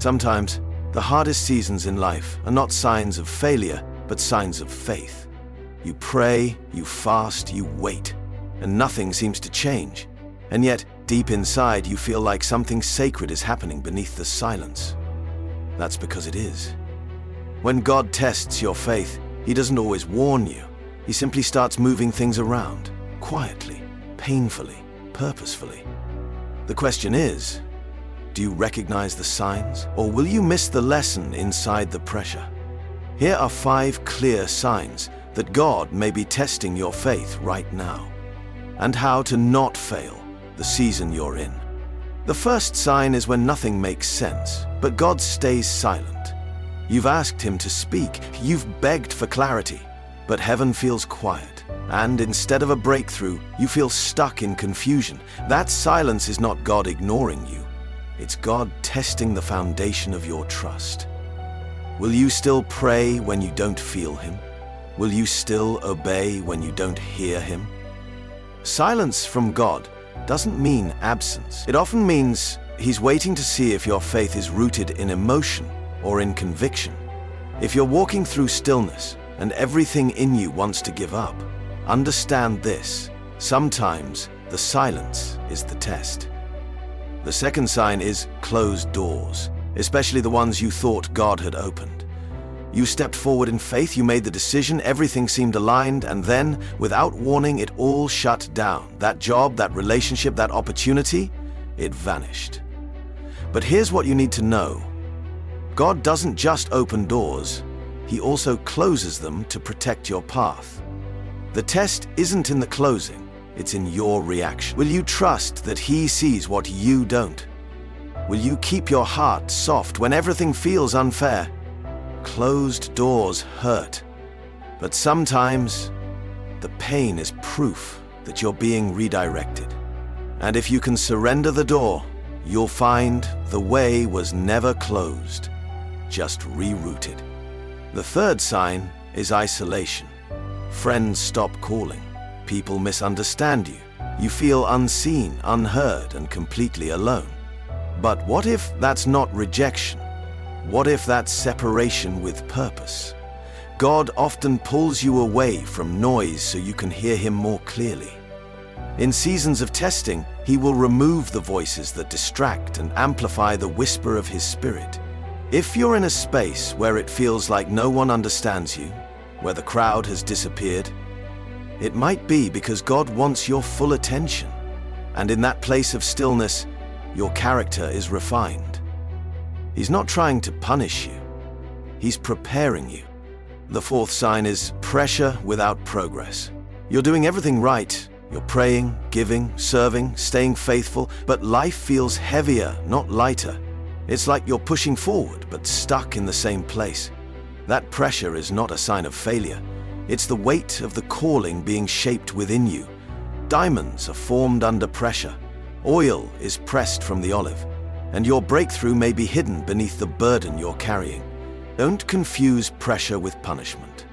Sometimes, the hardest seasons in life are not signs of failure, but signs of faith. You pray, you fast, you wait, and nothing seems to change. And yet, deep inside, you feel like something sacred is happening beneath the silence. That's because it is. When God tests your faith, He doesn't always warn you. He simply starts moving things around, quietly, painfully, purposefully. The question is, do you recognize the signs, or will you miss the lesson inside the pressure? Here are 5 clear signs that God may be testing your faith right now, and how to not fail the season you're in. The first sign is when nothing makes sense, but God stays silent. You've asked Him to speak, you've begged for clarity, but heaven feels quiet, and instead of a breakthrough, you feel stuck in confusion. That silence is not God ignoring you. It's God testing the foundation of your trust. Will you still pray when you don't feel Him? Will you still obey when you don't hear Him? Silence from God doesn't mean absence. It often means He's waiting to see if your faith is rooted in emotion or in conviction. If you're walking through stillness and everything in you wants to give up, understand this: sometimes the silence is the test. The second sign is closed doors, especially the ones you thought God had opened. You stepped forward in faith, you made the decision, everything seemed aligned, and then, without warning, it all shut down. That job, that relationship, that opportunity, it vanished. But here's what you need to know. God doesn't just open doors, He also closes them to protect your path. The test isn't in the closing, it's in your reaction. Will you trust that He sees what you don't? Will you keep your heart soft when everything feels unfair? Closed doors hurt, but sometimes the pain is proof that you're being redirected. And if you can surrender the door, you'll find the way was never closed, just rerouted. The third sign is isolation. Friends stop calling. People misunderstand you. You feel unseen, unheard, and completely alone. But what if that's not rejection? What if that's separation with purpose? God often pulls you away from noise so you can hear Him more clearly. In seasons of testing, He will remove the voices that distract and amplify the whisper of His Spirit. If you're in a space where it feels like no one understands you, where the crowd has disappeared, it might be because God wants your full attention. And in that place of stillness, your character is refined. He's not trying to punish you. He's preparing you. The fourth sign is pressure without progress. You're doing everything right. You're praying, giving, serving, staying faithful, but life feels heavier, not lighter. It's like you're pushing forward, but stuck in the same place. That pressure is not a sign of failure. It's the weight of the calling being shaped within you. Diamonds are formed under pressure. Oil is pressed from the olive, and your breakthrough may be hidden beneath the burden you're carrying. Don't confuse pressure with punishment.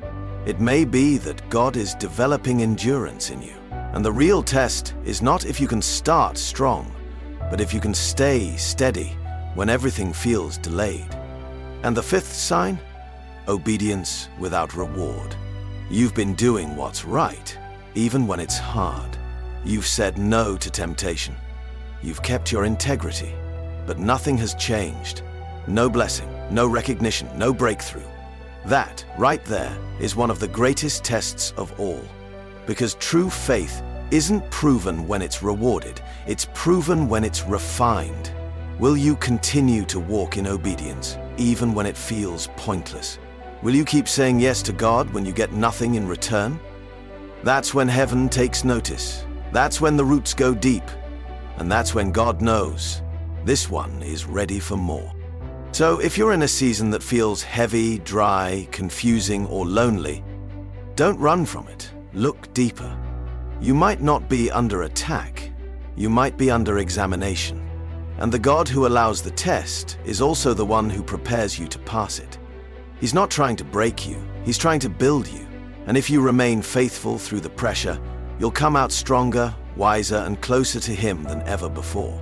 It may be that God is developing endurance in you, and the real test is not if you can start strong, but if you can stay steady when everything feels delayed. And the fifth sign? Obedience without reward. You've been doing what's right, even when it's hard. You've said no to temptation. You've kept your integrity, but nothing has changed. No blessing, no recognition, no breakthrough. That, right there, is one of the greatest tests of all. Because true faith isn't proven when it's rewarded, it's proven when it's refined. Will you continue to walk in obedience, even when it feels pointless? Will you keep saying yes to God when you get nothing in return? That's when heaven takes notice. That's when the roots go deep. And that's when God knows this one is ready for more. So if you're in a season that feels heavy, dry, confusing, or lonely, don't run from it. Look deeper. You might not be under attack. You might be under examination. And the God who allows the test is also the one who prepares you to pass it. He's not trying to break you, He's trying to build you. And if you remain faithful through the pressure, you'll come out stronger, wiser, and closer to Him than ever before.